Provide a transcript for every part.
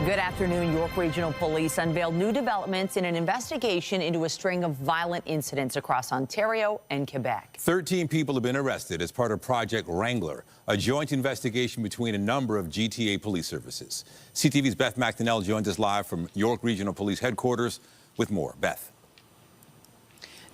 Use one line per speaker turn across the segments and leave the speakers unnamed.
Good afternoon. York Regional Police unveiled new developments in an investigation into a string of violent incidents across Ontario and Quebec.
13 people have been arrested as part of Project Wrangler, a joint investigation between a number of GTA police services. CTV's Beth Macdonell joins us live from York Regional Police headquarters with more. Beth.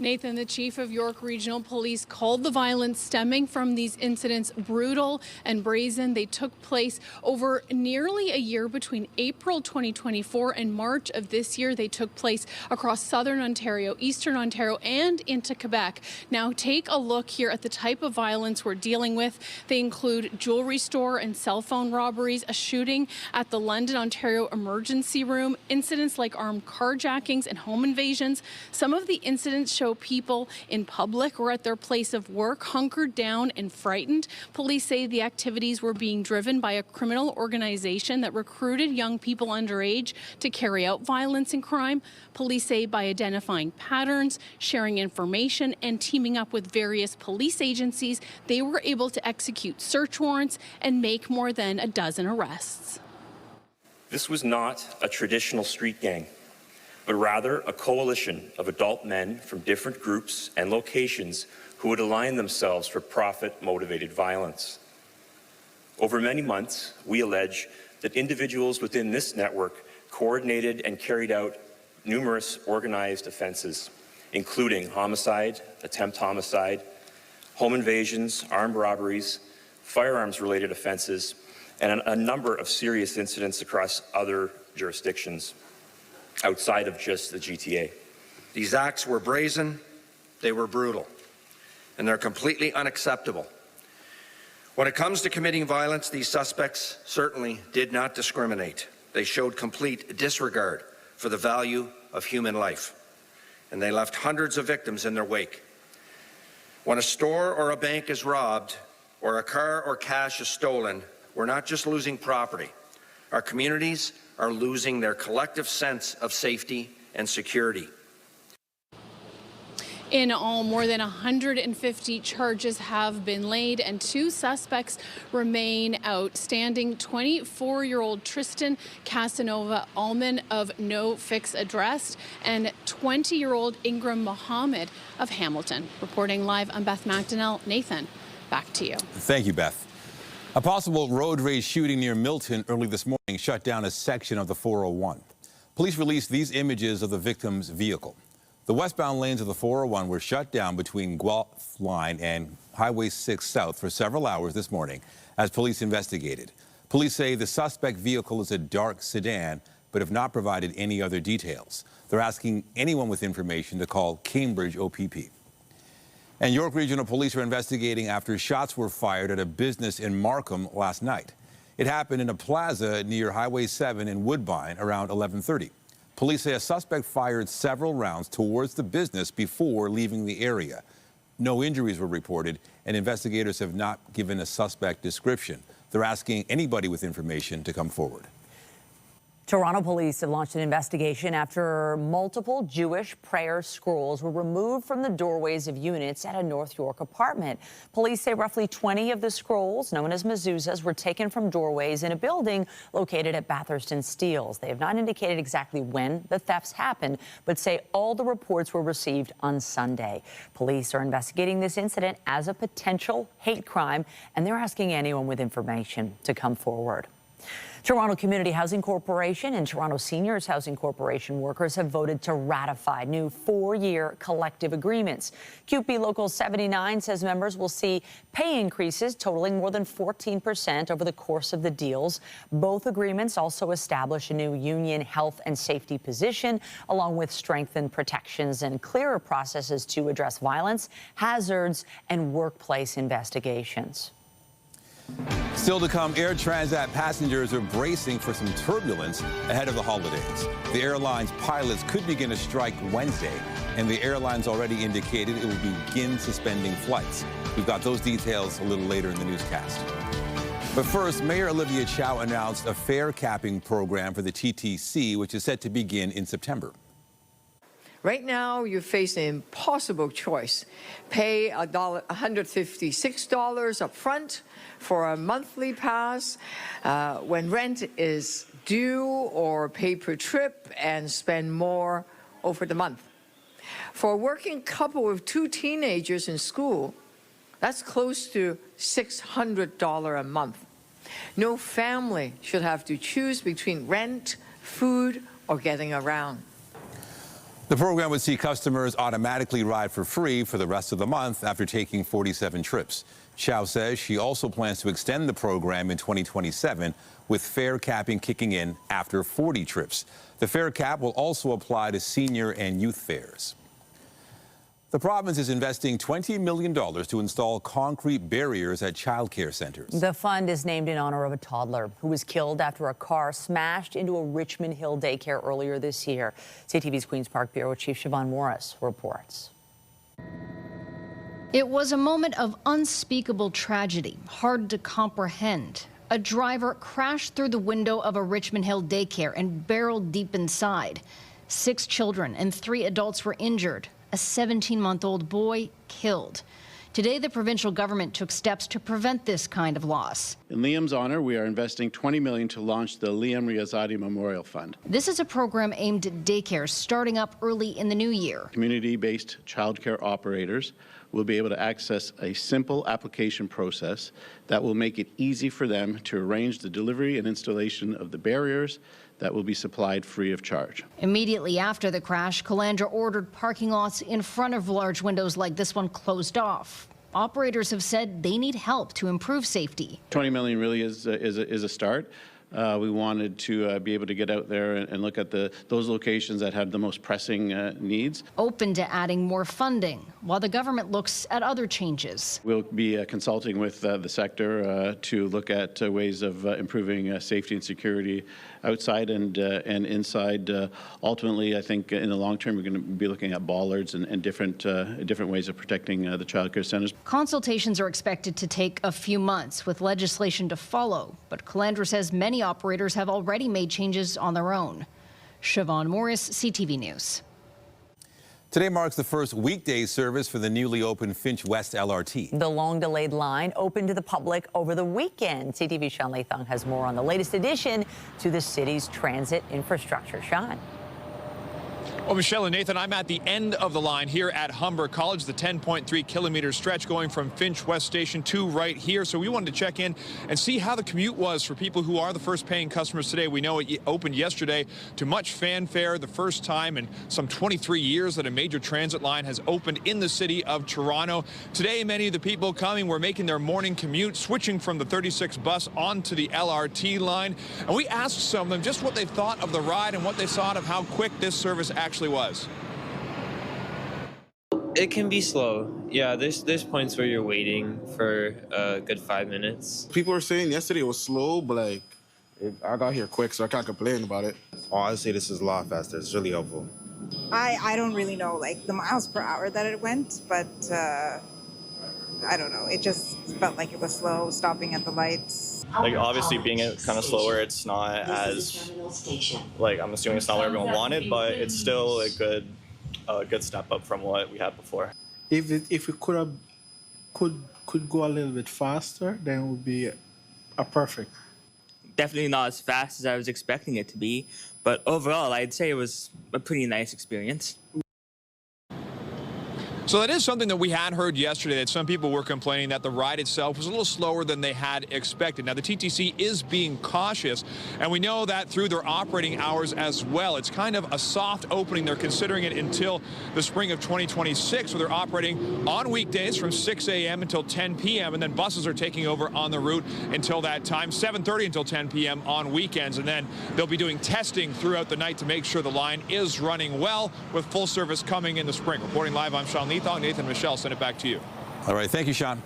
Nathan, the chief of York Regional Police, called the violence stemming from these incidents brutal and brazen. They took place over nearly a year between April 2024 and March of this year. They took place across southern Ontario, eastern Ontario, and into Quebec. Now take a look here at the type of violence we're dealing with. They include jewelry store and cell phone robberies, a shooting at the London, Ontario emergency room, incidents like armed carjackings and home invasions. Some of the incidents show people in public or at their place of work hunkered down and frightened. Police say the activities were being driven by a criminal organization that recruited young people underage to carry out violence and crime. Police say by identifying patterns, sharing information, and teaming up with various police agencies, they were able to execute search warrants and make more than a dozen arrests.
This was not a traditional street gang, but rather a coalition of adult men from different groups and locations who would align themselves for profit-motivated violence. Over many months, we allege that individuals within this network coordinated and carried out numerous organized offences, including homicide, attempt homicide, home invasions, armed robberies, firearms-related offences, and a number of serious incidents across other jurisdictions outside of just the GTA.
These acts were brazen, they were brutal, and they're completely unacceptable. When it comes to committing violence, these suspects certainly did not discriminate. They showed complete disregard for the value of human life, and they left hundreds of victims in their wake. When a store or a bank is robbed, or a car or cash is stolen, we're not just losing property. Our communities are losing their collective sense of safety and security.
In all, more than 150 charges have been laid and 2 suspects remain outstanding. 24-year-old Tristan Casanova Allman of No Fix Address and 20-year-old Ingram Mohammed of Hamilton. Reporting live, I'm Beth Macdonell. Nathan, back to you.
Thank you, Beth. A possible road rage shooting near Milton early this morning shut down a section of the 401. Police released these images of the victim's vehicle. The westbound lanes of the 401 were shut down between Guelph Line and Highway 6 South for several hours this morning as police investigated. Police say the suspect vehicle is a dark sedan, but have not provided any other details. They're asking anyone with information to call Cambridge OPP. And York Regional Police are investigating after shots were fired at a business in Markham last night. It happened in a plaza near Highway 7 in Woodbine around 11:30. Police say a suspect fired several rounds towards the business before leaving the area. No injuries were reported, and investigators have not given a suspect description. They're asking anybody with information to come forward.
Toronto police have launched an investigation after multiple Jewish prayer scrolls were removed from the doorways of units at a North York apartment. Police say roughly 20 of the scrolls, known as mezuzahs, were taken from doorways in a building located at Bathurst and Steeles. They have not indicated exactly when the thefts happened, but say all the reports were received on Sunday. Police are investigating this incident as a potential hate crime, and they're asking anyone with information to come forward. Toronto Community Housing Corporation and Toronto Seniors Housing Corporation workers have voted to ratify new 4-year collective agreements. CUPE Local 79 says members will see pay increases totaling more than 14% over the course of the deals. Both agreements also establish a new union health and safety position, along with strengthened protections and clearer processes to address violence, hazards, and workplace investigations.
Still to come, Air Transat passengers are bracing for some turbulence ahead of the holidays. The airline's pilots could begin a strike Wednesday, and the airline's already indicated it will begin suspending flights. We've got those details a little later in the newscast. But first, Mayor Olivia Chow announced a fare capping program for the TTC, which is set to begin in September.
Right now, you face an impossible choice. Pay $156 up front for a monthly pass when rent is due or pay per trip and spend more over the month. For a working couple with 2 teenagers in school, that's close to $600 a month. No family should have to choose between rent, food, or getting around.
The program would see customers automatically ride for free for the rest of the month after taking 47 trips. Chow says she also plans to extend the program in 2027 with fare capping kicking in after 40 trips. The fare cap will also apply to senior and youth fares. The province is investing $20 million to install concrete barriers at child care centers.
The fund is named in honor of a toddler who was killed after a car smashed into a Richmond Hill daycare earlier this year. CTV's Queen's Park Bureau Chief Siobhan Morris reports.
It was a moment of unspeakable tragedy, hard to comprehend. A driver crashed through the window of a Richmond Hill daycare and barreled deep inside. 6 children and 3 adults were injured. A 17-month-old boy killed. Today, the provincial government took steps to prevent this kind of loss.
In Liam's honor, we are investing $20 million to launch the Liam Riazadi Memorial Fund.
This is a program aimed at daycares starting up early in the new year.
Community-based childcare operators will be able to access a simple application process that will make it easy for them to arrange the delivery and installation of the barriers that will be supplied free of charge.
Immediately after the crash, Calandra ordered parking lots in front of large windows like this one closed off. Operators have said they need help to improve safety.
$20 million really is a start. We wanted to be able to get out there and look at those locations that had the most pressing needs.
Open to adding more funding, while the government looks at other changes.
We'll be consulting with the sector to look at ways of improving safety and security outside and inside. Ultimately, I think in the long term, we're going to be looking at bollards and different ways of protecting the child care centres.
Consultations are expected to take a few months, with legislation to follow. But Calandra says many operators have already made changes on their own. Siobhan Morris, CTV News.
Today marks the first weekday service for the newly opened Finch West LRT. The
long-delayed line opened to the public over the weekend. CTV's Sean Lathong has more on the latest addition to the city's transit infrastructure. Sean.
Well, Michelle and Nathan, I'm at the end of the line here at Humber College, the 10.3-kilometer stretch going from Finch West Station to right here. So we wanted to check in and see how the commute was for people who are the first paying customers today. We know it opened yesterday to much fanfare, the first time in some 23 years that a major transit line has opened in the city of Toronto. Today, many of the people coming were making their morning commute, switching from the 36 bus onto the LRT line. And we asked some of them just what they thought of the ride and what they thought of how quick this service actually was.
It can be slow. Yeah, there's points where you're waiting for a good 5 minutes.
People were saying yesterday it was slow, but I got here quick, so I can't complain about it.
Honestly, this is a lot faster. It's really helpful.
I don't really know the miles per hour that it went, but I don't know. It just felt like it was slow, stopping at the lights.
Obviously being kind of slower, it's not as, I'm assuming it's not what everyone wanted, but it's still a good step up from what we had before.
If it could go a little bit faster, then it would be a perfect.
Definitely not as fast as I was expecting it to be, but overall, I'd say it was a pretty nice experience.
So that is something that we had heard yesterday, that some people were complaining that the ride itself was a little slower than they had expected. Now, the TTC is being cautious, and we know that through their operating hours as well. It's kind of a soft opening. They're considering it until the spring of 2026, where they're operating on weekdays from 6 a.m. until 10 p.m., and then buses are taking over on the route until that time, 7:30 until 10 p.m. on weekends. And then they'll be doing testing throughout the night to make sure the line is running well, with full service coming in the spring. Reporting live, I'm Sean Lee. Nathan, Michelle, send it back to you.
All right, thank you, Sean.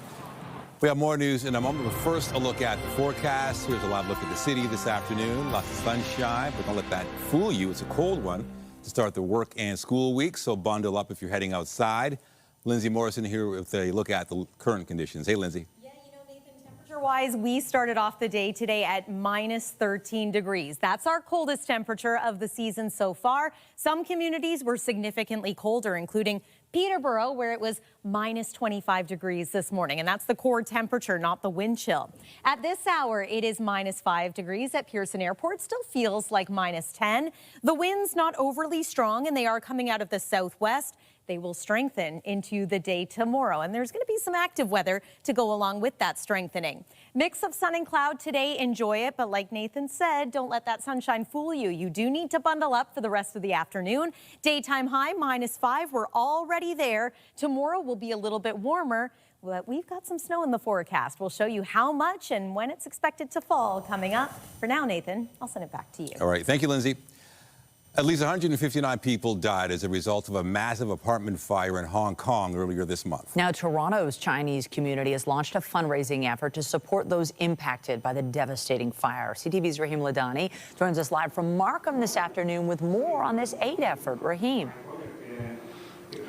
We have more news in a moment, but first a look at the forecast. Here's a live look at the city this afternoon. Lots of sunshine, but don't let that fool you. It's a cold one to start the work and school week, so bundle up if you're heading outside. Lindsay Morrison here with a look at the current conditions. Hey, Lindsay.
Temperature-wise, we started off the day today at minus 13 degrees. That's our coldest temperature of the season so far. Some communities were significantly colder, including Peterborough, where it was minus 25 degrees this morning, and that's the core temperature, not the wind chill. At this hour, it is minus 5 degrees at Pearson Airport. Still feels like minus 10. The wind's not overly strong, and they are coming out of the southwest. They will strengthen into the day tomorrow, and there's going to be some active weather to go along with that strengthening. Mix of sun and cloud today. Enjoy it, but like Nathan said, don't let that sunshine fool you. You do need to bundle up for the rest of the afternoon. Daytime high minus 5. We're already there. Tomorrow will be a little bit warmer, but we've got some snow in the forecast. We'll show you how much and when it's expected to fall coming up. For now, Nathan, I'll send it back to you.
All right. Thank you, Lindsay. At least 159 people died as a result of a massive apartment fire in Hong Kong earlier this month.
Now, Toronto's Chinese community has launched a fundraising effort to support those impacted by the devastating fire. CTV's Raheem Ladani joins us live from Markham this afternoon with more on this aid effort. Raheem.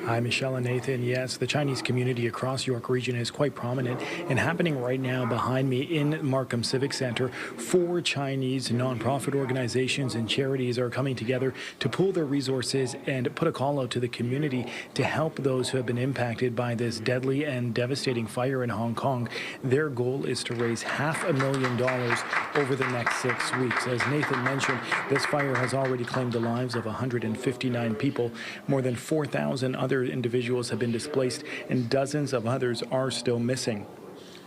Hi, Michelle and Nathan. Yes, the Chinese community across York Region is quite prominent and happening right now behind me in Markham Civic Center. 4 Chinese nonprofit organizations and charities are coming together to pool their resources and put a call out to the community to help those who have been impacted by this deadly and devastating fire in Hong Kong. Their goal is to raise $500,000 over the next 6 weeks. As Nathan mentioned, this fire has already claimed the lives of 159 people. More than 4,000 other individuals have been displaced and dozens of others are still missing.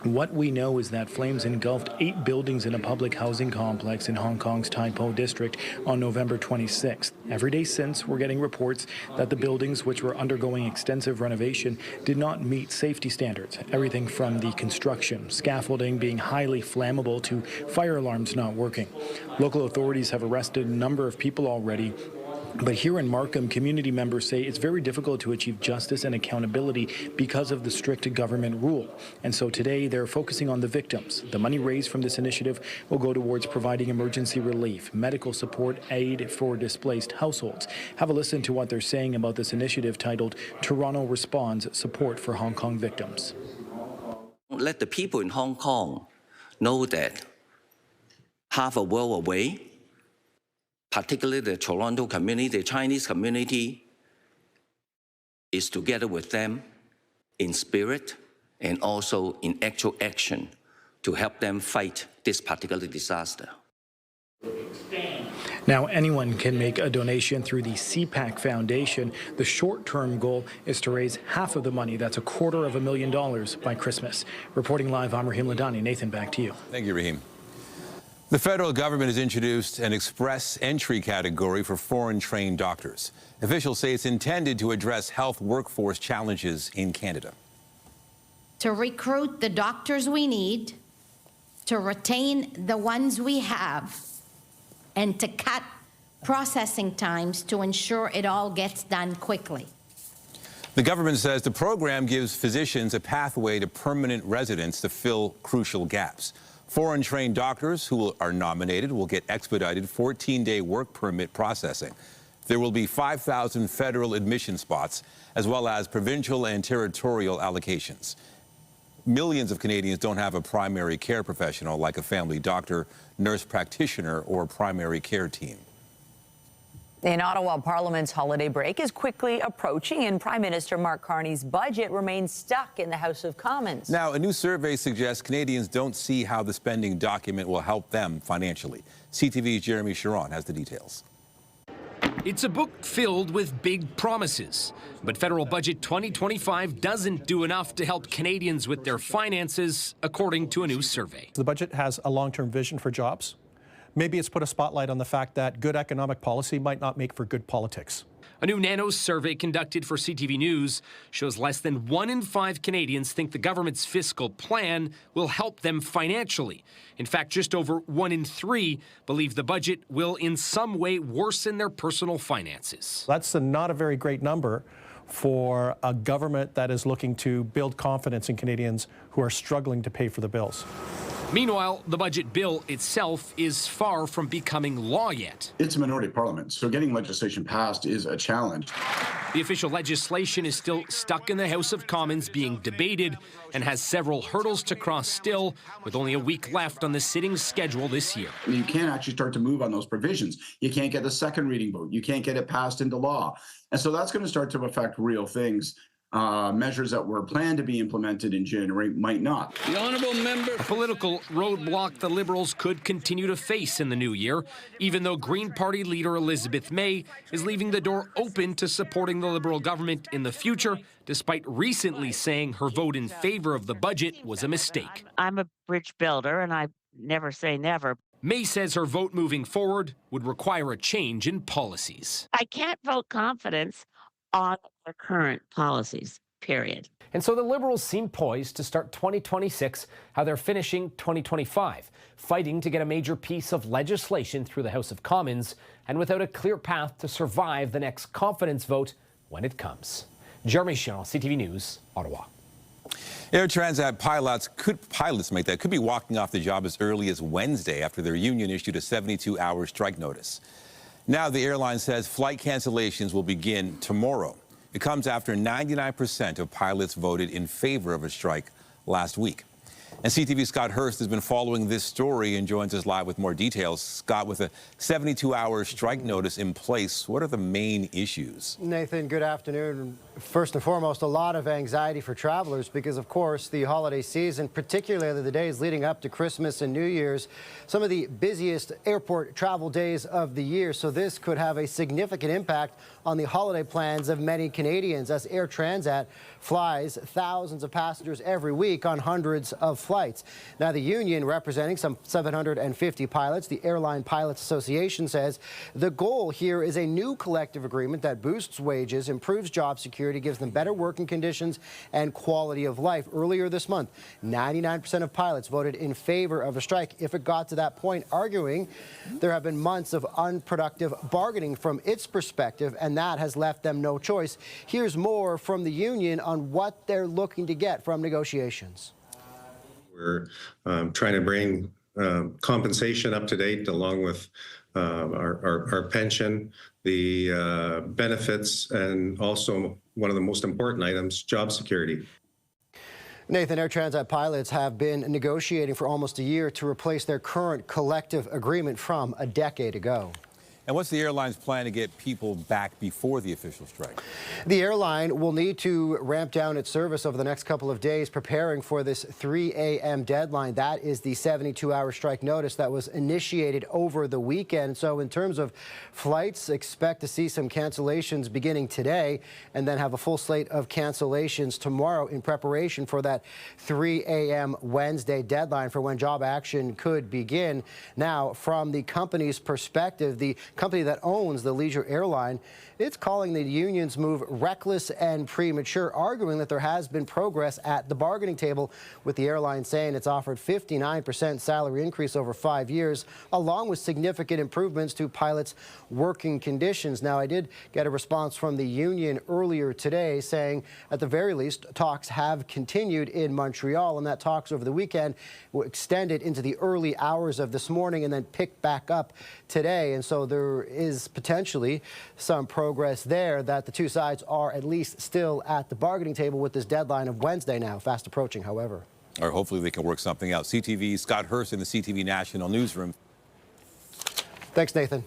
What we know is that flames engulfed 8 buildings in a public housing complex in Hong Kong's Tai Po district on November 26th. Every day since, we're getting reports that the buildings, which were undergoing extensive renovation, did not meet safety standards. Everything from the construction, scaffolding being highly flammable to fire alarms not working. Local authorities have arrested a number of people already. But here in Markham, community members say it's very difficult to achieve justice and accountability because of the strict government rule. And so today they're focusing on the victims. The money raised from this initiative will go towards providing emergency relief, medical support, aid for displaced households. Have a listen to what they're saying about this initiative titled Toronto Responds Support for Hong Kong Victims.
Let the people in Hong Kong know that half a world away, particularly the Toronto community, the Chinese community, is together with them in spirit and also in actual action to help them fight this particular disaster.
Now, anyone can make a donation through the CPAC Foundation. The short-term goal is to raise half of the money. That's $250,000 by Christmas. Reporting live, I'm Raheem Ladani. Nathan, back to you.
Thank you, Raheem. The federal government has introduced an express entry category for foreign-trained doctors. Officials say it's intended to address health workforce challenges in Canada.
To recruit the doctors we need, to retain the ones we have, and to cut processing times to ensure it all gets done quickly.
The government says the program gives physicians a pathway to permanent residence to fill crucial gaps. Foreign-trained doctors who are nominated will get expedited 14-day work permit processing. There will be 5,000 federal admission spots, as well as provincial and territorial allocations. Millions of Canadians don't have a primary care professional like a family doctor, nurse practitioner, or primary care team.
In Ottawa, Parliament's holiday break is quickly approaching, and Prime Minister Mark Carney's budget remains stuck in the House of Commons.
Now, a new survey suggests Canadians don't see how the spending document will help them financially. CTV's Jeremy Sharon has the details.
It's a book filled with big promises, but Federal Budget 2025 doesn't do enough to help Canadians with their finances, according to a new survey.
The budget has a long-term vision for jobs. Maybe it's put a spotlight on the fact that good economic policy might not make for good politics.
A new Nanos survey conducted for CTV News shows less than 1 in 5 Canadians think the government's fiscal plan will help them financially. In fact, just over 1 in 3 believe the budget will in some way worsen their personal finances.
That's not a very great number for a government that is looking to build confidence in Canadians who are struggling to pay for the bills.
Meanwhile, the budget bill itself is far from becoming law yet.
It's a minority parliament, so getting legislation passed is a challenge.
The official legislation is still stuck in the House of Commons being debated and has several hurdles to cross still, with only a week left on the sitting schedule this year.
You can't actually start to move on those provisions. You can't get a second reading vote. You can't get it passed into law. And so that's going to start to affect real things measures that were planned to be implemented in January might not.
The honourable member. A political roadblock the Liberals could continue to face in the new year, even though Green Party leader Elizabeth May is leaving the door open to supporting the Liberal government in the future, despite recently saying her vote in favour of the budget was a mistake.
I'm a bridge builder, and I never say never.
May says her vote moving forward would require a change in policies.
I can't vote confidence on the current policies, period.
And so the Liberals seem poised to start 2026 how they're finishing 2025, fighting to get a major piece of legislation through the House of Commons and without a clear path to survive the next confidence vote when it comes. Jeremy Shaw, CTV News, Ottawa.
Air Transat pilots could be walking off the job as early as Wednesday after their union issued a 72-hour strike notice. Now the airline says flight cancellations will begin tomorrow. It comes after 99% of pilots voted in favor of a strike last week. And CTV's Scott Hurst has been following this story and joins us live with more details. Scott, with a 72-hour strike notice in place, what are the main issues?
Nathan, good afternoon. First and foremost, a lot of anxiety for travelers because, of course, the holiday season, particularly the days leading up to Christmas and New Year's, some of the busiest airport travel days of the year. So this could have a significant impact on the holiday plans of many Canadians as Air Transat flies thousands of passengers every week on hundreds of flights. Now, the union, representing some 750 pilots, the Airline Pilots Association, says the goal here is a new collective agreement that boosts wages, improves job security, gives them better working conditions and quality of life. Earlier this month, 99% of pilots voted in favor of a strike if it got to that point, arguing there have been months of unproductive bargaining from its perspective, and that has left them no choice. Here's more from the union on what they're looking to get from negotiations.
We're trying to bring compensation up to date along with our pension, the benefits, and also one of the most important items, job security.
Nathan, Air Transat pilots have been negotiating for almost a year to replace their current collective agreement from a decade ago.
And what's the airline's plan to get people back before the official strike?
The airline will need to ramp down its service over the next couple of days, preparing for this 3 a.m. deadline. That is the 72-hour strike notice that was initiated over the weekend. So in terms of flights, expect to see some cancellations beginning today and then have a full slate of cancellations tomorrow in preparation for that 3 a.m. Wednesday deadline for when job action could begin. Now, from the company's perspective, the company that owns the leisure airline, it's calling the union's move reckless and premature, arguing that there has been progress at the bargaining table, with the airline saying it's offered 59% salary increase over 5 years, along with significant improvements to pilots' working conditions. Now, I did get a response from the union earlier today saying, at the very least, talks have continued in Montreal, and that talks over the weekend were extended into the early hours of this morning and then picked back up today. And so there is potentially some progress there, that the two sides are at least still at the bargaining table with this deadline of Wednesday now, fast approaching, however.
Or hopefully they can work something out. CTV's Scott Hurst in the CTV National Newsroom.
Thanks, Nathan.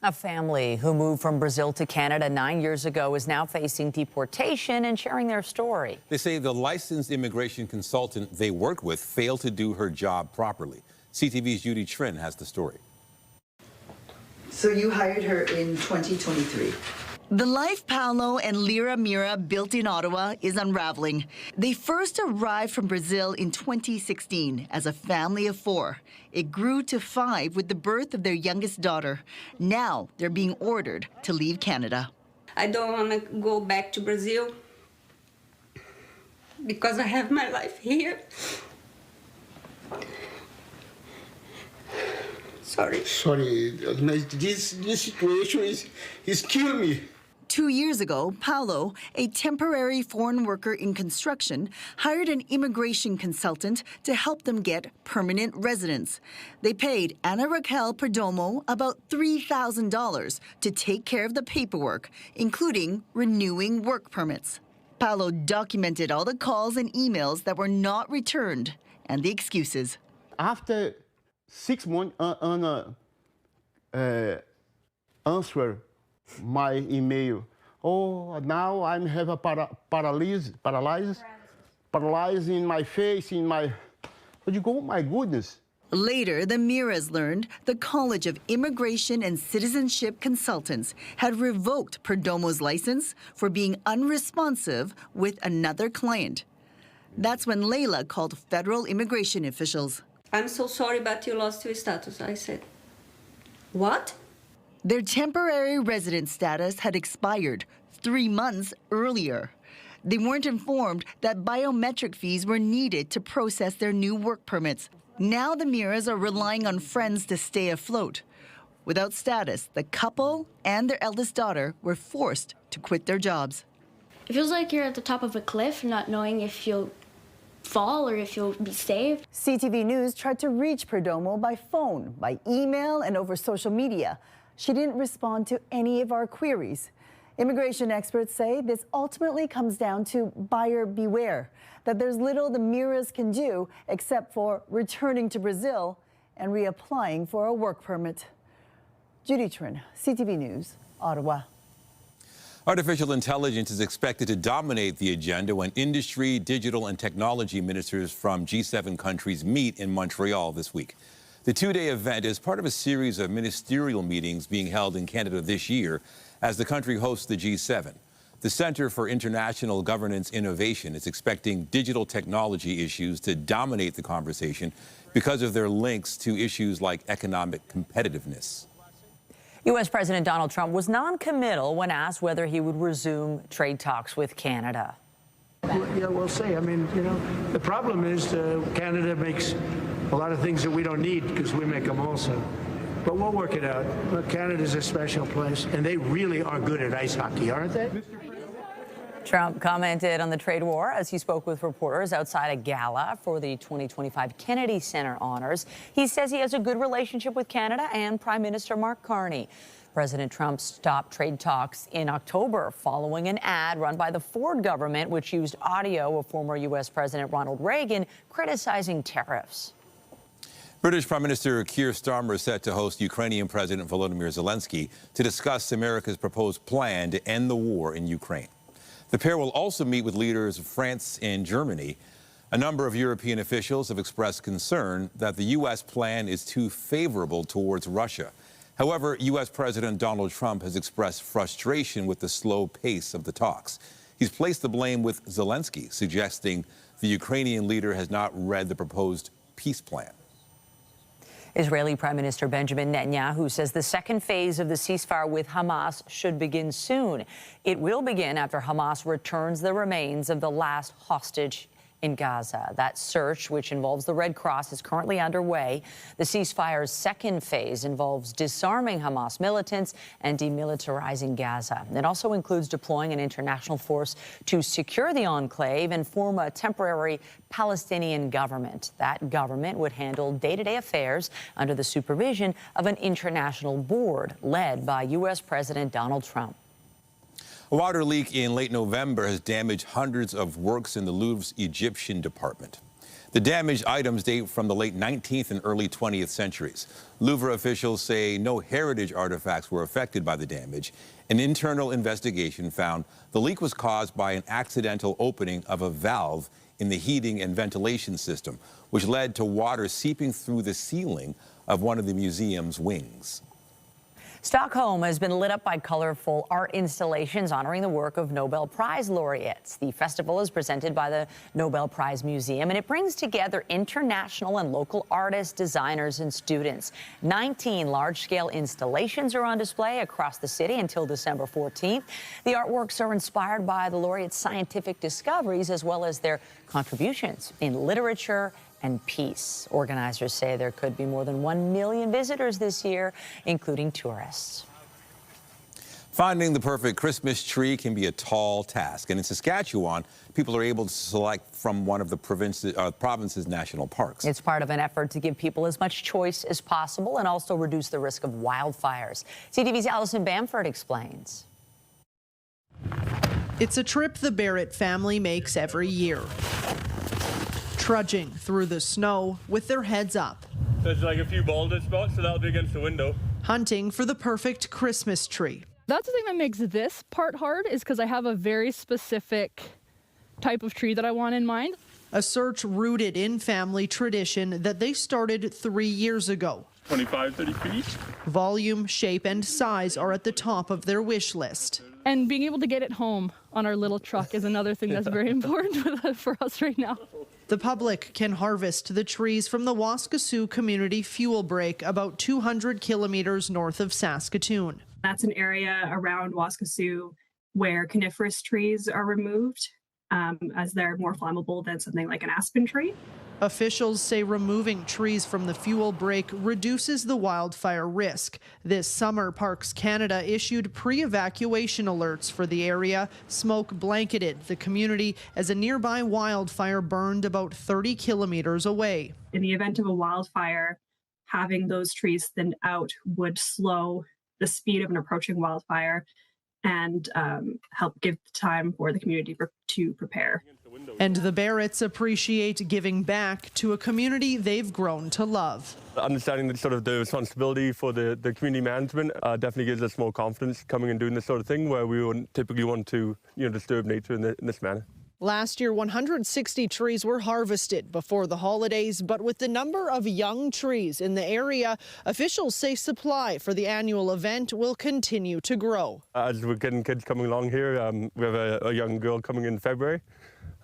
A family who moved from Brazil to Canada 9 years ago is now facing deportation and sharing their story.
They say the licensed immigration consultant they worked with failed to do her job properly. CTV's Judy Trin has the story.
So you hired her in 2023. The life Paulo and Lyra Mira built in Ottawa is unraveling. They first arrived from Brazil in 2016 as a family of 4. It grew to 5 with the birth of their youngest daughter. Now they're being ordered to leave Canada.
I don't want to go back to Brazil because I have my life here. Sorry, this situation is killing me.
2 years ago, Paulo, a temporary foreign worker in construction, hired an immigration consultant to help them get permanent residence. They paid Ana Raquel Perdomo about $3,000 to take care of the paperwork, including renewing work permits. Paulo documented all the calls and emails that were not returned and the excuses.
After 6 months, Anna answered my email
Oh, now I have a paralysis in my face, in my. But you go, my goodness.
Later, the Miras learned the College of Immigration and Citizenship Consultants had revoked Perdomo's license for being unresponsive with another client. That's when Leila called federal immigration officials.
I'm so sorry, but you lost your status, I said. What?
Their temporary resident status had expired 3 months earlier. They weren't informed that biometric fees were needed to process their new work permits. Now the Miras are relying on friends to stay afloat. Without status, the couple and their eldest daughter were forced to quit their jobs.
It feels like you're at the top of a cliff, not knowing if you'll fall or if you'll be saved.
CTV News tried to reach Perdomo by phone, by email, and over social media. She didn't respond to any of our queries. Immigration experts say this ultimately comes down to buyer beware, that there's little the Miras can do except for returning to Brazil and reapplying for a work permit. Judy Trin, CTV News, Ottawa.
Artificial intelligence is expected to dominate the agenda when industry, digital, and technology ministers from G7 countries meet in Montreal this week. The two-day event is part of a series of ministerial meetings being held in Canada this year as the country hosts the G7. The Centre for International Governance Innovation is expecting digital technology issues to dominate the conversation because of their links to issues like economic competitiveness.
U.S. President Donald Trump was non-committal when asked whether he would resume trade talks with Canada.
Yeah, we'll see. I mean, you know, the problem is Canada makes a lot of things that we don't need because we make them also. But we'll work it out. Look, Canada's a special place, and they really are good at ice hockey, aren't they?
Trump commented on the trade war as he spoke with reporters outside a gala for the 2025 Kennedy Center honors. He says he has a good relationship with Canada and Prime Minister Mark Carney. President Trump stopped trade talks in October following an ad run by the Ford government, which used audio of former U.S. President Ronald Reagan criticizing tariffs.
British Prime Minister Keir Starmer is set to host Ukrainian President Volodymyr Zelensky to discuss America's proposed plan to end the war in Ukraine. The pair will also meet with leaders of France and Germany. A number of European officials have expressed concern that the U.S. plan is too favorable towards Russia. However, U.S. President Donald Trump has expressed frustration with the slow pace of the talks. He's placed the blame with Zelensky, suggesting the Ukrainian leader has not read the proposed peace plan.
Israeli Prime Minister Benjamin Netanyahu says the second phase of the ceasefire with Hamas should begin soon. It will begin after Hamas returns the remains of the last hostage in Gaza. That search, which involves the Red Cross, is currently underway. The ceasefire's second phase involves disarming Hamas militants and demilitarizing Gaza. It also includes deploying an international force to secure the enclave and form a temporary Palestinian government. That government would handle day-to-day affairs under the supervision of an international board led by U.S. President Donald Trump.
A water leak in late November has damaged hundreds of works in the Louvre's Egyptian department. The damaged items date from the late 19th and early 20th centuries. Louvre officials say no heritage artifacts were affected by the damage. An internal investigation found the leak was caused by an accidental opening of a valve in the heating and ventilation system, which led to water seeping through the ceiling of one of the museum's wings.
Stockholm has been lit up by colorful art installations honoring the work of Nobel Prize laureates. The festival is presented by the Nobel Prize Museum, and it brings together international and local artists, designers, and students. 19 large-scale installations are on display across the city until December 14th. The artworks are inspired by the laureates' scientific discoveries as well as their contributions in literature and peace. Organizers say there could be more than 1 million visitors this year, including tourists.
Finding the perfect Christmas tree can be a tall task, and in Saskatchewan, people are able to select from one of the province's national parks.
It's part of an effort to give people as much choice as possible and also reduce the risk of wildfires. CTV's Allison Bamford explains.
It's a trip the Barrett family makes every year. Trudging through the snow with their heads up.
There's like a few boulder spots, so that'll be against the window.
Hunting for the perfect Christmas tree.
That's the thing that makes this part hard, is because I have a very specific type of tree that I want in mind.
A search rooted in family tradition that they started 3 years ago.
25, 30 feet.
Volume, shape, and size are at the top of their wish list.
And being able to get it home on our little truck is another thing that's very important for us right now.
The public can harvest the trees from the Waskesiu Community Fuel Break, about 200 kilometers north of Saskatoon.
That's an area around Waskesiu where coniferous trees are removed, as they're more flammable than something like an aspen tree.
Officials say removing trees from the fuel break reduces the wildfire risk. This summer, Parks Canada issued pre-evacuation alerts for the area. Smoke blanketed the community as a nearby wildfire burned about 30 kilometers away.
In the event of a wildfire, having those trees thinned out would slow the speed of an approaching wildfire and help give time for the community to prepare.
And the Barretts appreciate giving back to a community they've grown to love.
Understanding that sort of the responsibility for the community management definitely gives us more confidence coming and doing this sort of thing, where we wouldn't typically want to disturb nature in this manner.
Last year, 160 trees were harvested before the holidays, but with the number of young trees in the area, officials say supply for the annual event will continue to grow.
As we're getting kids coming along here, we have a young girl coming in February.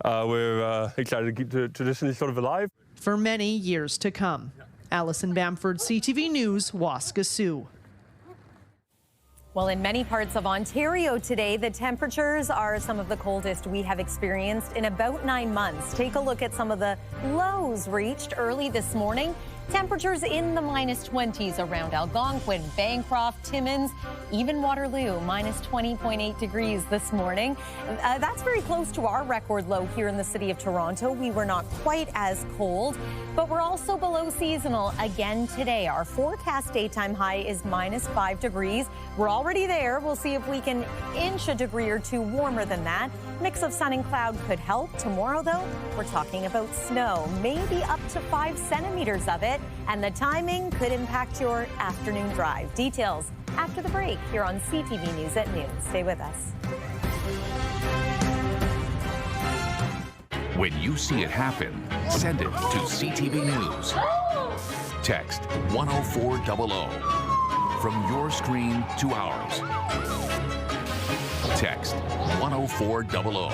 We're excited to keep the tradition sort of alive.
For many years to come. Alison Bamford, CTV News, Waskesiu.
Well, in many parts of Ontario today, the temperatures are some of the coldest we have experienced in about 9 months. Take a look at some of the lows reached early this morning. Temperatures in the -20s around Algonquin, Bancroft, Timmins, even Waterloo, -20.8 degrees this morning. That's very close to our record low here in the city of Toronto. We were not quite as cold, but we're also below seasonal again today. Our forecast daytime high is -5 degrees. We're already there. We'll see if we can inch a degree or two warmer than that. Mix of sun and cloud could help. Tomorrow, though, we're talking about snow, maybe up to 5 centimeters of it, and the timing could impact your afternoon drive. Details after the break here on CTV News at noon. Stay with us.
When you see it happen, send it to CTV News. Text 10400 from your screen to ours. Text 10400.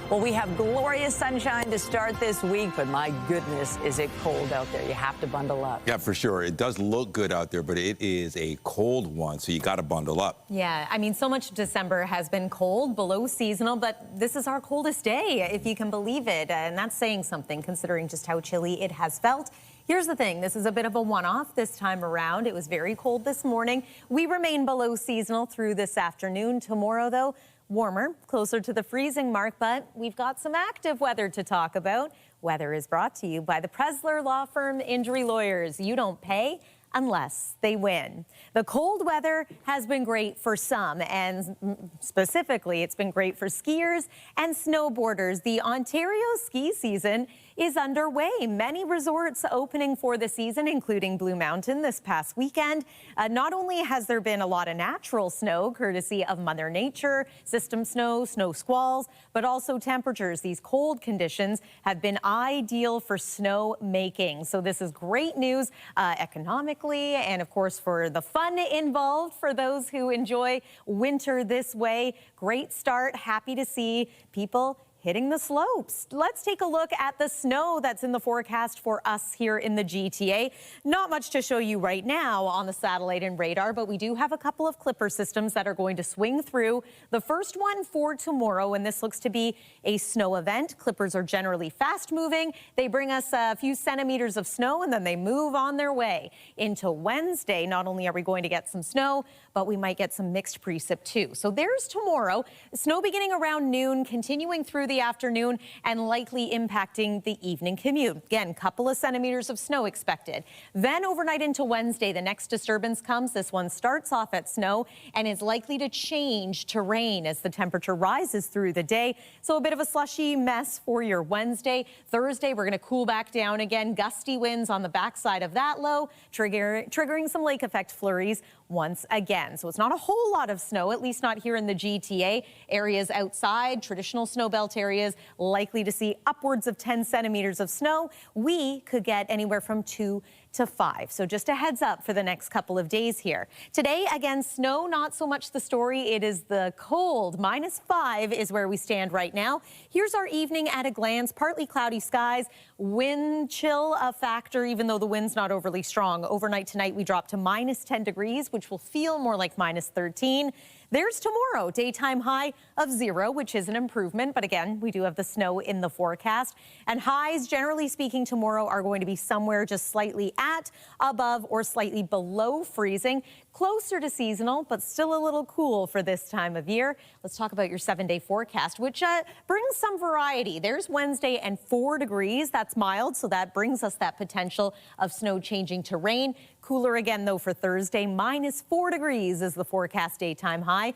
Well, we have glorious sunshine to start this week, but my goodness, is it cold out there. You have to bundle up.
Yeah, for sure. It does look good out there, but it is a cold one, so you got to bundle up.
Yeah, I mean, so much of December has been cold, below seasonal, but this is our coldest day, if you can believe it. And that's saying something, considering just how chilly it has felt. Here's the thing, this is a bit of a one-off this time around. It was very cold this morning. We remain below seasonal through this afternoon. Tomorrow, though, warmer, closer to the freezing mark, but we've got some active weather to talk about. Weather is brought to you by the Presler Law Firm Injury Lawyers. You don't pay unless they win. The cold weather has been great for some, and specifically, it's been great for skiers and snowboarders. The Ontario ski season is underway. Many resorts opening for the season, including Blue Mountain this past weekend. Not only has there been a lot of natural snow, courtesy of Mother Nature, system snow, snow squalls, but also temperatures. These cold conditions have been ideal for snow making. So this is great news economically, and of course for the fun involved for those who enjoy winter this way. Great start. Happy to see people hitting the slopes. Let's take a look at the snow that's in the forecast for us here in the GTA. Not much to show you right now on the satellite and radar, but we do have a couple of clipper systems that are going to swing through. The first one for tomorrow, and this looks to be a snow event. Clippers are generally fast moving. They bring us a few centimeters of snow and then they move on their way. Into Wednesday, not only are we going to get some snow, but we might get some mixed precip too. So there's tomorrow. Snow beginning around noon, continuing through the afternoon and likely impacting the evening commute. Again, a couple of centimeters of snow expected. Then overnight into Wednesday, the next disturbance comes. This one starts off at snow and is likely to change to rain as the temperature rises through the day. So a bit of a slushy mess for your Wednesday. Thursday, we're going to cool back down again. Gusty winds on the backside of that low, triggering some lake effect flurries once again. So it's not a whole lot of snow, at least not here in the GTA. Areas outside, traditional snow belt areas, likely to see upwards of 10 centimeters of snow. We could get anywhere from 2 to 5. So just a heads up for the next couple of days here. Today, again, snow, not so much the story. It is the cold. -5 is where we stand right now. Here's our evening at a glance. Partly cloudy skies, wind chill a factor, even though the wind's not overly strong. Overnight tonight, we drop to -10 degrees, which will feel more like -13. There's tomorrow, daytime high of 0, which is an improvement. But again, we do have the snow in the forecast. And highs, generally speaking, tomorrow are going to be somewhere just slightly at, above, or slightly below freezing. Closer to seasonal, but still a little cool for this time of year. Let's talk about your 7-day forecast, which brings some variety. There's Wednesday and 4 degrees. That's mild, so that brings us that potential of snow changing to rain. Cooler again, though, for Thursday. -4 degrees is the forecast daytime high.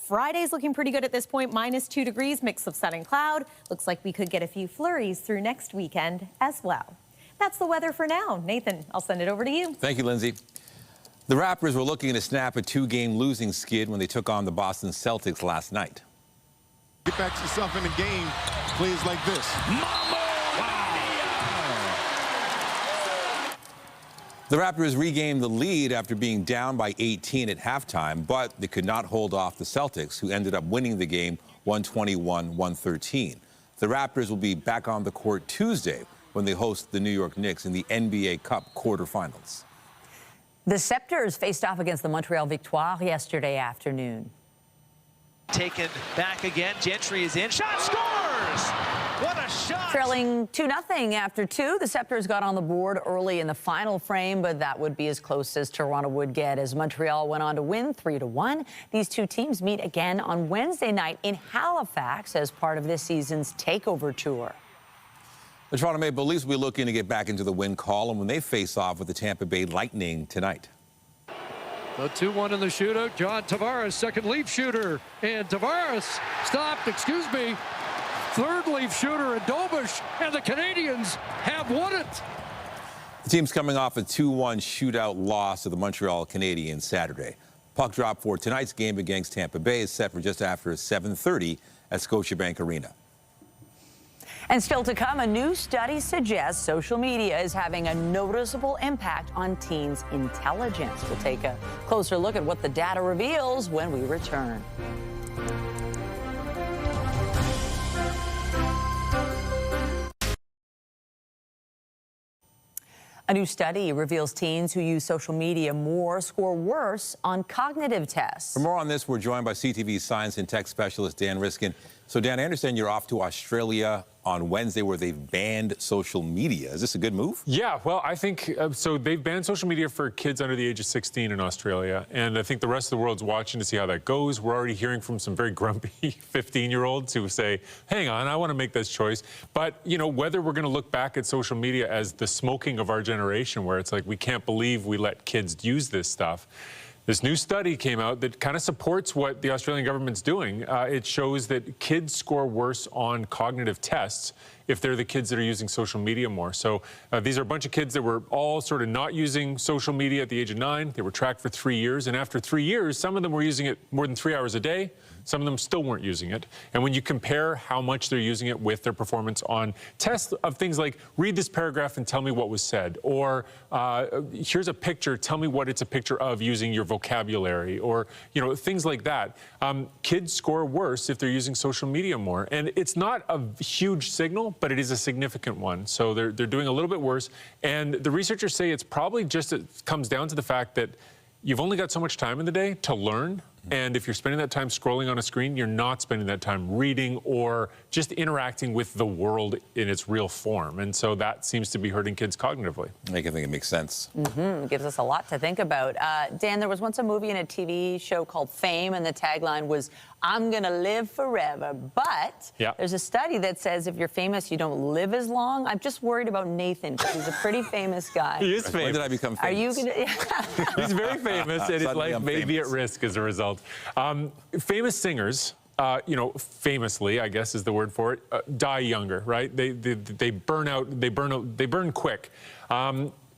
Friday's looking pretty good at this point. -2 degrees, mix of sun and cloud. Looks like we could get a few flurries through next weekend as well. That's the weather for now. Nathan, I'll send it over to you.
Thank you, Lindsay. The Raptors were looking to snap a 2-game losing skid when they took on the Boston Celtics last night.
Get back to yourself in the game, plays like this.
The Raptors regained the lead after being down by 18 at halftime, but they could not hold off the Celtics, who ended up winning the game 121-113. The Raptors will be back on the court Tuesday when they host the New York Knicks in the NBA Cup quarterfinals.
The Scepters faced off against the Montreal Victoire yesterday afternoon.
Taken back again. Gentry is in. Shot scores! What a shot!
Trailing 2-0 after 2. The Scepters got on the board early in the final frame, but that would be as close as Toronto would get as Montreal went on to win 3-1. These two teams meet again on Wednesday night in Halifax as part of this season's takeover tour.
The Toronto Maple Leafs will be looking to get back into the win column when they face off with the Tampa Bay Lightning tonight.
The 2-1 in the shootout. John Tavares, second Leaf shooter. And Tavares stopped, third Leaf shooter in Dobish. And the Canadians have won it.
The team's coming off a 2-1 shootout loss to the Montreal Canadiens Saturday. Puck drop for tonight's game against Tampa Bay is set for just after 7:30 at Scotiabank Arena.
And still to come, a new study suggests social media is having a noticeable impact on teens' intelligence. We'll take a closer look at what the data reveals when we return. A new study reveals teens who use social media more score worse on cognitive tests.
For more on this, we're joined by CTV science and tech specialist Dan Riskin. So, Dan, I understand you're off to Australia on Wednesday where they've banned social media. Is this a good move?
Yeah, well, I think so. They've banned social media for kids under the age of 16 in Australia. And I think the rest of the world's watching to see how that goes. We're already hearing from some very grumpy 15-year-olds who say, hang on, I want to make this choice. But, you know, whether we're going to look back at social media as the smoking of our generation, where it's like we can't believe we let kids use this stuff. This new study came out that kind of supports what the Australian government's doing. It shows that kids score worse on cognitive tests if they're the kids that are using social media more. So these are a bunch of kids that were all sort of not using social media at the age of 9. They were tracked for 3 years. And after 3 years, some of them were using it more than 3 hours a day. Some of them still weren't using it. And when you compare how much they're using it with their performance on tests of things like, read this paragraph and tell me what was said, or here's a picture, tell me what it's a picture of using your vocabulary, or, you know, things like that. Kids score worse if they're using social media more. And it's not a huge signal, but it is a significant one. So they're doing a little bit worse. And the researchers say it's probably just, it comes down to the fact that you've only got so much time in the day to learn. And if you're spending that time scrolling on a screen, you're not spending that time reading or just interacting with the world in its real form. And so that seems to be hurting kids cognitively.
I think it makes sense.
Gives us a lot to think about. Dan, there was once a movie and a TV show called Fame, and the tagline was, "I'm going to live forever." But there's a study that says if you're famous, you don't live as long. I'm just worried about Nathan, because he's a pretty famous guy.
He is famous.
When did I become famous?
Are you going to...
He's very famous, and his life may be at risk as a result. Famous singers, famously, I guess is the word for it, die younger, right? They burn out, they burn quick.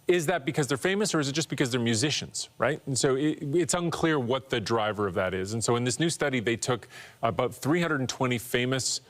Is that because they're famous, or is it just because they're musicians, right? And so it's unclear what the driver of that is. And so in this new study, they took about 320 famous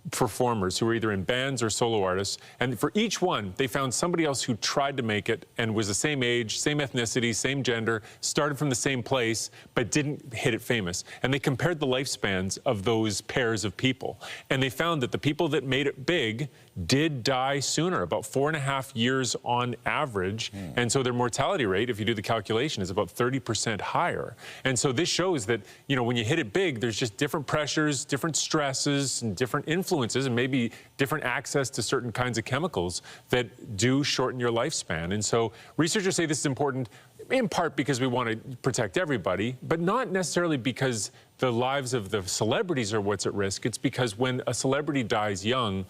performers who were either in bands or solo artists, and for each one they found somebody else who tried to make it and was the same age, same ethnicity, same gender, started from the same place but didn't hit it famous. And they compared the lifespans of those pairs of people, and they found that the people that made it big did die sooner, about 4.5 years on average. And so their mortality rate, if you do the calculation, is about 30% higher. And so this shows that, when you hit it big, there's just different pressures, different stresses, and different influences, and maybe different access to certain kinds of chemicals that do shorten your lifespan. And so researchers say this is important in part because we want to protect everybody, but not necessarily because the lives of the celebrities are what's at risk. It's because when a celebrity dies young,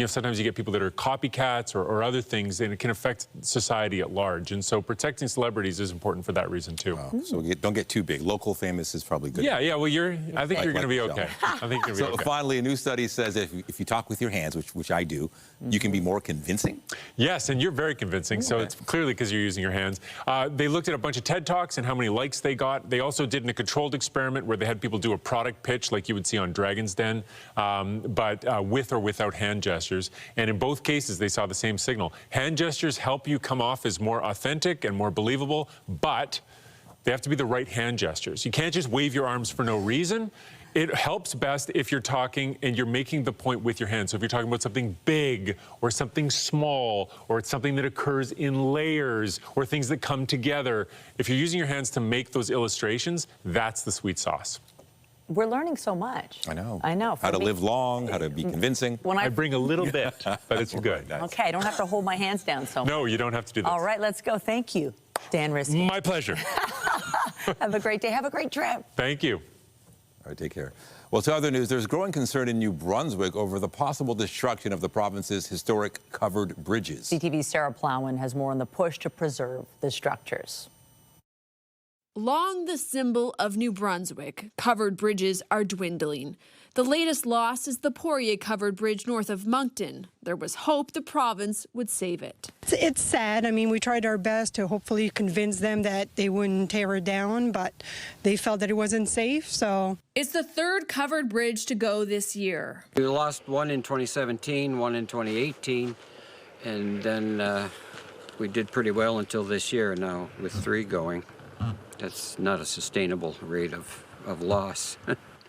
sometimes you get people that are copycats or other things, and it can affect society at large. And so protecting celebrities is important for that reason, too.
So don't get too big. Local famous is probably good.
Yeah, well, I think you're going to be okay. I think you're going to be okay.
Finally, a new study says if you talk with your hands, which I do, you can be more convincing.
Yes, and you're very convincing, so it's clearly because you're using your hands. They looked at a bunch of TED Talks and how many likes they got. They also did a controlled experiment where they had people do a product pitch like you would see on Dragon's Den, but with or without hand gestures. And in both cases, they saw the same signal. Hand gestures help you come off as more authentic and more believable, but they have to be the right hand gestures. You can't just wave your arms for no reason. It helps best if you're talking and you're making the point with your hands. So if you're talking about something big or something small, or it's something that occurs in layers or things that come together, if you're using your hands to make those illustrations, that's the sweet sauce.
We're learning so much.
I know.
For
how to
me,
live long, how to be convincing.
When I
bring a little bit, but it's good.
Okay, I don't have to hold my hands down so much.
No, you don't have to do that.
All right, let's go. Thank you, Dan Risky.
My pleasure.
Have a great day. Have a great trip.
Thank you.
All right, take care. Well, to other news, there's growing concern in New Brunswick over the possible destruction of the province's historic covered bridges.
CTV's Sarah Plowman has more on the push to preserve the structures.
Long the symbol of New Brunswick, covered bridges are dwindling. The latest loss is the Poirier covered bridge north of Moncton. There was hope the province would save it.
It's sad. I mean, we tried our best to hopefully convince them that they wouldn't tear it down, but they felt that it wasn't safe, so.
It's the third covered bridge to go this year.
We lost one in 2017, one in 2018, and then we did pretty well until this year now with 3 going. That's not a sustainable rate of loss.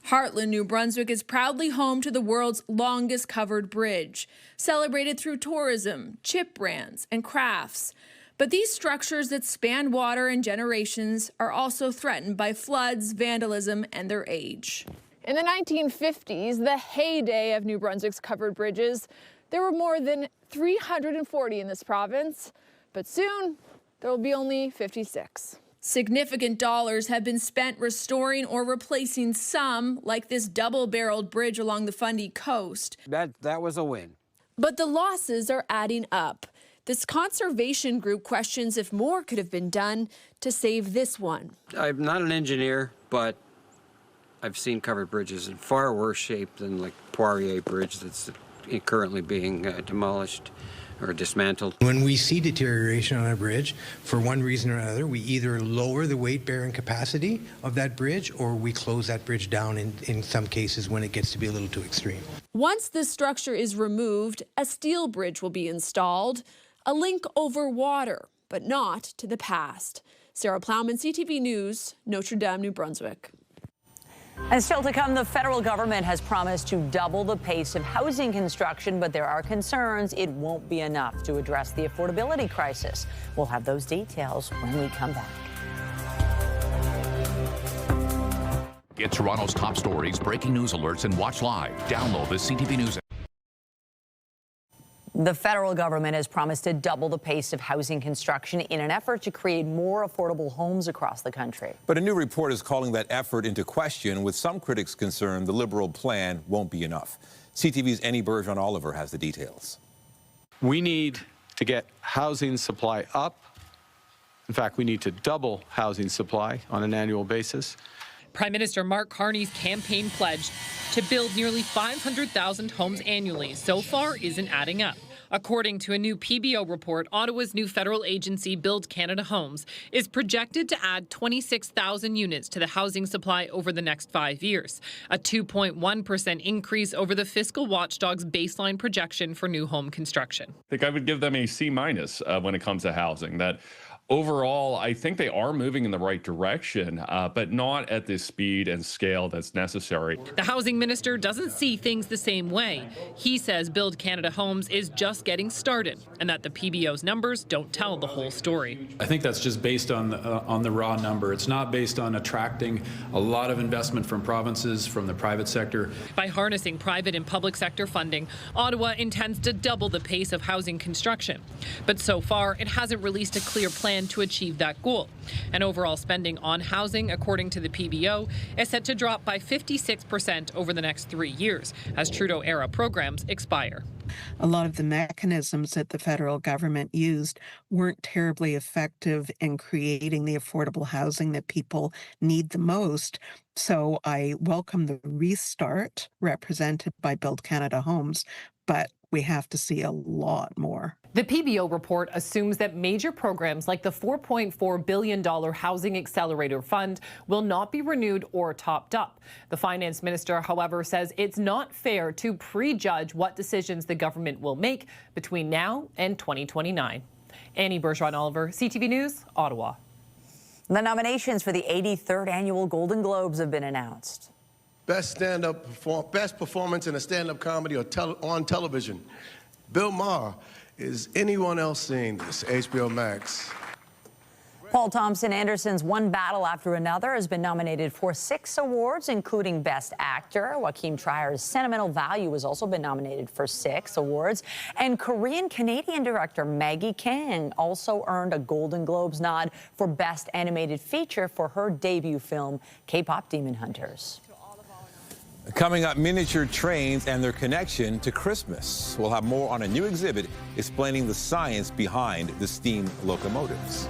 Heartland, New Brunswick is proudly home to the world's longest covered bridge, celebrated through tourism, chip brands, and crafts. But these structures that span water and generations are also threatened by floods, vandalism, and their age.
In the 1950s, the heyday of New Brunswick's covered bridges, there were more than 340 in this province, but soon there will be only 56.
Significant dollars have been spent restoring or replacing some, like this double-barreled bridge along the Fundy coast.
That was a win.
But the losses are adding up. This conservation group questions if more could have been done to save this one.
I'm not an engineer, but I've seen covered bridges in far worse shape than like Poirier Bridge that's currently being demolished or dismantled.
When we see deterioration on a bridge, for one reason or another, we either lower the weight-bearing capacity of that bridge or we close that bridge down in some cases when it gets to be a little too extreme.
Once this structure is removed, a steel bridge will be installed, a link over water, but not to the past. Sarah Plowman, CTV News, Notre Dame, New Brunswick.
And still to come, the federal government has promised to double the pace of housing construction, but there are concerns it won't be enough to address the affordability crisis. We'll have those details when we come back.
Get Toronto's top stories, breaking news alerts, and watch live. Download the CTV News app.
The federal government has promised to double the pace of housing construction in an effort to create more affordable homes across the country.
But a new report is calling that effort into question, with some critics concerned the Liberal plan won't be enough. CTV's Annie Bergeron-Oliver has the details.
We need to get housing supply up. In fact, we need to double housing supply on an annual basis.
Prime Minister Mark Carney's campaign pledge to build nearly 500,000 homes annually so far isn't adding up. According to a new PBO report, Ottawa's new federal agency, Build Canada Homes, is projected to add 26,000 units to the housing supply over the next 5 years, a 2.1% increase over the fiscal watchdog's baseline projection for new home construction.
I think I would give them a C- when it comes to housing. That overall, I think they are moving in the right direction, but not at the speed and scale that's necessary.
The housing minister doesn't see things the same way. He says Build Canada Homes is just getting started and that the PBO's numbers don't tell the whole story.
I think that's just based on the raw number. It's not based on attracting a lot of investment from provinces, from the private sector.
By harnessing private and public sector funding, Ottawa intends to double the pace of housing construction. But so far, it hasn't released a clear plan to achieve that goal. And overall spending on housing, according to the PBO, is set to drop by 56% over the next 3 years as Trudeau-era programs expire.
A lot of the mechanisms that the federal government used weren't terribly effective in creating the affordable housing that people need the most. So I welcome the restart represented by Build Canada Homes, but we have to see a lot more.
The PBO report assumes that major programs like the $4.4 billion Housing Accelerator Fund will not be renewed or topped up. The finance minister, however, says it's not fair to prejudge what decisions the government will make between now and 2029. Annie Bergeron-Oliver, CTV News, Ottawa.
The nominations for the 83rd Annual Golden Globes have been announced.
Best performance in a stand-up comedy or on television. Bill Maher. Is anyone else seeing this? HBO Max.
Paul Thompson Anderson's One Battle After Another has been nominated for 6 awards, including Best Actor. Joaquin Trier's Sentimental Value has also been nominated for 6 awards. And Korean-Canadian director Maggie Kang also earned a Golden Globes nod for Best Animated Feature for her debut film, K-Pop Demon Hunters.
Coming up, miniature trains and their connection to Christmas. We'll have more on a new exhibit explaining the science behind the steam locomotives.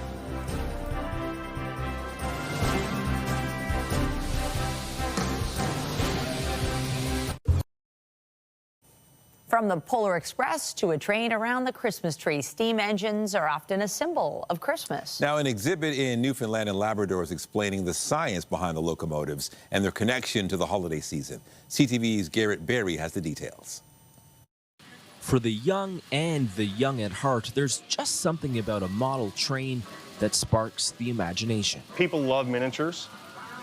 From the Polar Express to a train around the Christmas tree, steam engines are often a symbol of Christmas.
Now, an exhibit in Newfoundland and Labrador is explaining the science behind the locomotives and their connection to the holiday season. CTV's Garrett Berry has the details.
For the young and the young at heart, there's just something about a model train that sparks the imagination.
People love miniatures.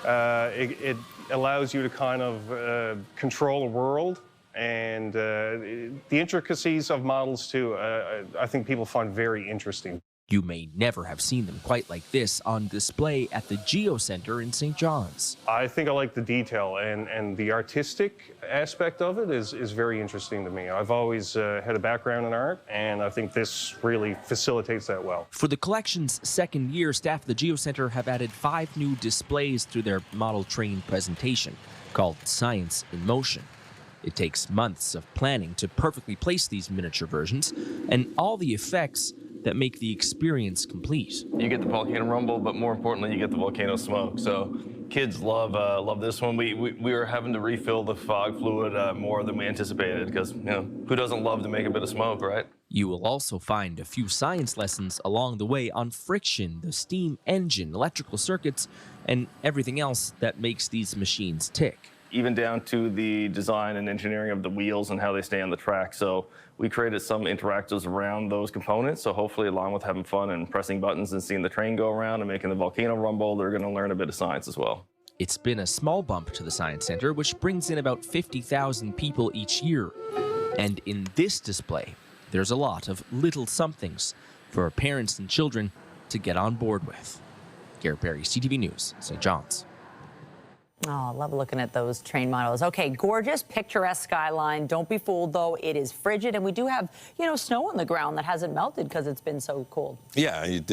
It allows you to kind of control a world. And the intricacies of models, too, I think people find very interesting.
You may never have seen them quite like this on display at the Geo Centre in St. John's.
I think I like the detail, and the artistic aspect of it is very interesting to me. I've always had a background in art, and I think this really facilitates that well.
For the collection's second year, staff at the Geo Centre have added 5 new displays through their model train presentation, called Science in Motion. It takes months of planning to perfectly place these miniature versions and all the effects that make the experience complete.
You get the volcano rumble, but more importantly, you get the volcano smoke. So kids love this one. We were having to refill the fog fluid more than we anticipated because, you know, who doesn't love to make a bit of smoke, right?
You will also find a few science lessons along the way on friction, the steam engine, electrical circuits, and everything else that makes these machines tick.
Even down to the design and engineering of the wheels and how they stay on the track. So we created some interactives around those components. So hopefully, along with having fun and pressing buttons and seeing the train go around and making the volcano rumble, they're going to learn a bit of science as well.
It's been a small bump to the Science Centre, which brings in about 50,000 people each year. And in this display, there's a lot of little somethings for parents and children to get on board with. Garrett Berry, CTV News, St. John's.
Oh, I love looking at those train models. Okay, gorgeous, picturesque skyline. Don't be fooled, though. It is frigid, and we do have, snow on the ground that hasn't melted because it's been so cold.
Yeah, it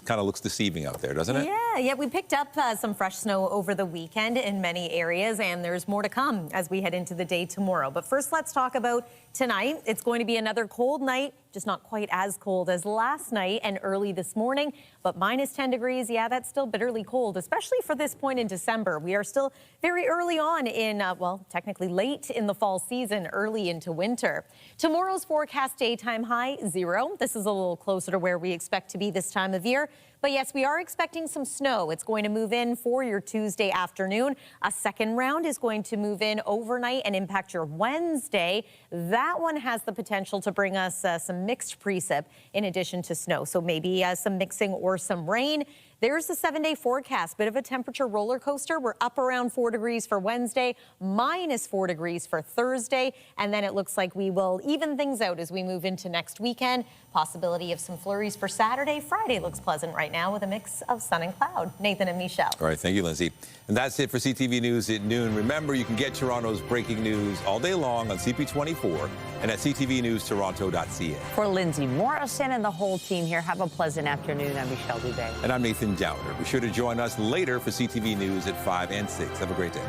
kind of looks deceiving out there, doesn't it?
Yeah, we picked up some fresh snow over the weekend in many areas, and there's more to come as we head into the day tomorrow. But first, let's talk about tonight. It's going to be another cold night, just not quite as cold as last night and early this morning, but minus 10 degrees. Yeah, that's still bitterly cold, especially for this point in December. We are still very early on in, well, technically late in the fall season, early into winter. Tomorrow's forecast daytime high, 0. This is a little closer to where we expect to be this time of year. But yes, we are expecting some snow. It's going to move in for your Tuesday afternoon. A second round is going to move in overnight and impact your Wednesday. That one has the potential to bring us some mixed precip in addition to snow. So maybe some mixing or some rain. There's the 7-day forecast. Bit of a temperature roller coaster. We're up around 4 degrees for Wednesday, minus 4 degrees for Thursday. And then it looks like we will even things out as we move into next weekend. Possibility of some flurries for Saturday. Friday looks pleasant right now with a mix of sun and cloud. Nathan and Michelle.
All right, thank you, Lindsay. And that's it for CTV News at noon. Remember, you can get Toronto's breaking news all day long on CP24 and at ctvnewstoronto.ca.
For Lindsay Morrison and the whole team here, have a pleasant afternoon. I'm Michelle Dubé.
And I'm Nathan Downer. Be sure to join us later for CTV News at 5 and 6. Have a great day.